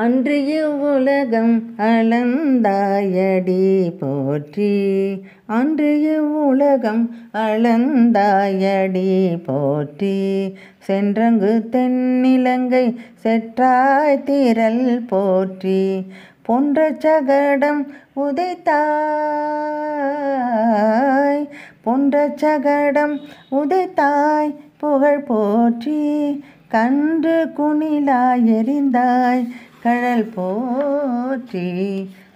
அன்று இவ்வுலகம் அளந்தாயடி போற்றி. அன்று இவ்வுலகம் அளந்தாயடி போற்றி. சென்றங்கு தென்னிலங்கை செற்றாய் திரள் போற்றி. பொன்ற சகடம் உதைத்தாய் பொன்ற சகடம் உதைத்தாய் புகழ் போற்றி. கன்று குணிலாய் எறிந்தாய் கழல் போற்றி.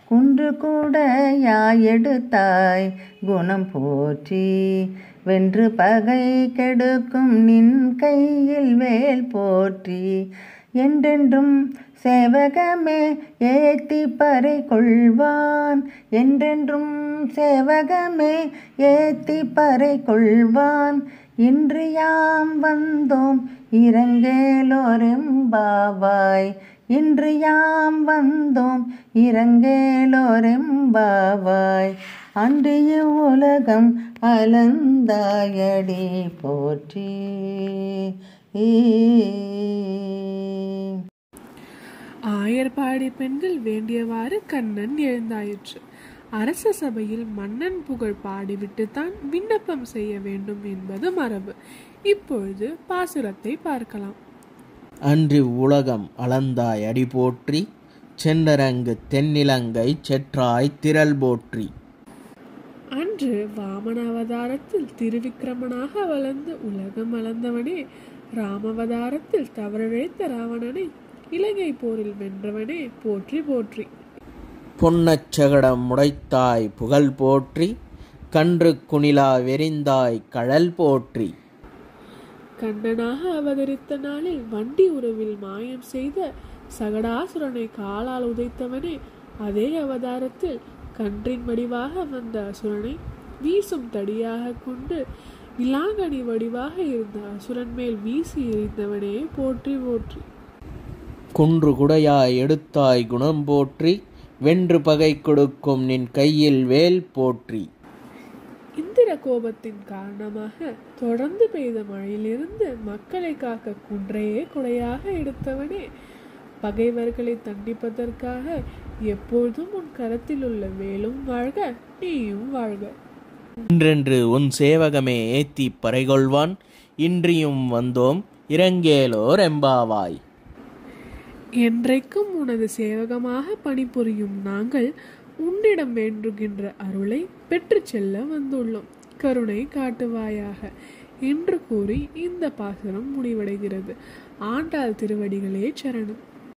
குன்று கூடையாய் எடுத்தாய் குணம் போற்றி. வென்று பகை கெடுக்கும் நின் கையில் வேல் போற்றி. என்றென்றும் சேவகமே ஏத்தி பறை கொள்வான். என்றென்றும் சேவகமே ஏத்தி பறை கொள்வான். இன்று யாம் வந்தோம் இரங்கேலோரெம்பாவாய். இன்று யாம் வந்தோம் இரங்கேலோரெம்பாவாய். அன்று இவ்வுலகம் அளந்தாயடி போற்றி. ஆயர்பாடி பெண்கள் வேண்டியவாறு கண்ணன் எழுந்தாயிற்று. அரச சபையில் மன்னன் புகழ் பாடிவிட்டுத்தான் விண்ணப்பம் செய்ய வேண்டும் என்பது மரபு. இப்பொழுது பாசுரத்தை பார்க்கலாம். அன்று உலகம் அளந்தாய் அடி போற்றி. சென்றரங்கு தென்னிலங்கை செற்றாய் திரள் போற்றி. அன்று வாமன அவதாரத்தில் திருவிக்கிரமனாக வளர்ந்து உலகம் அளந்தவனே, ராமவதாரத்தில் தவறிழைத்த ராவணனை இலங்கை போரில் வென்றவனே போற்றி போற்றி. பொன்னச்சகடம் முடைத்தாய் புகழ் போற்றி. கன்று குணிலா வெறிந்தாய் கழல் போற்றி. கண்ணனாக அவதரித்த நாளில் வண்டி உறவில் மாயம் செய்த சகடாசுரனை காலால் உதைத்தவனே, அதே அவதாரத்தில் கன்றின் வடிவாக வந்த அசுரனை வீசும் தடியாக கொண்டு விலாங்கனி வடிவாக இருந்த அசுரன் மேல் வீசி எறிந்தவனே போற்றி போற்றி. குன்று குடையாய் எடுத்தாய் குணம் போற்றி. வென்று பகை கொடுக்கும் நின் கையில் வேல் போற்றி. இந்திர கோபத்தின் காரணமாக தொடர்ந்து பெய்த மழையிலிருந்து மக்களை காக்க குன்றையே குடையாக எடுத்தவனே, பகைவர்களை தண்டிப்பதற்காக எப்பொழுதும் உன் கரத்தில் உள்ள வேலும் வாழ்க, நீயும் வாழ்க. இன்றென்று உன் சேவகமே ஏத்தி பறைகொள்வான். இன்றியும் வந்தோம் இரங்கேலோர் எம்பாவாய். என்றைக்கும் உனது சேவகமாக பணிபுரியும் நாங்கள் உன்னிடம் வேண்டுகின்ற அருளை பெற்று செல்ல வந்துள்ளோம். கருணை காட்டுவாயாக என்று கூறி இந்த பாசுரம் முடிவடைகிறது. ஆண்டாள் திருவடிகளே சரணம்.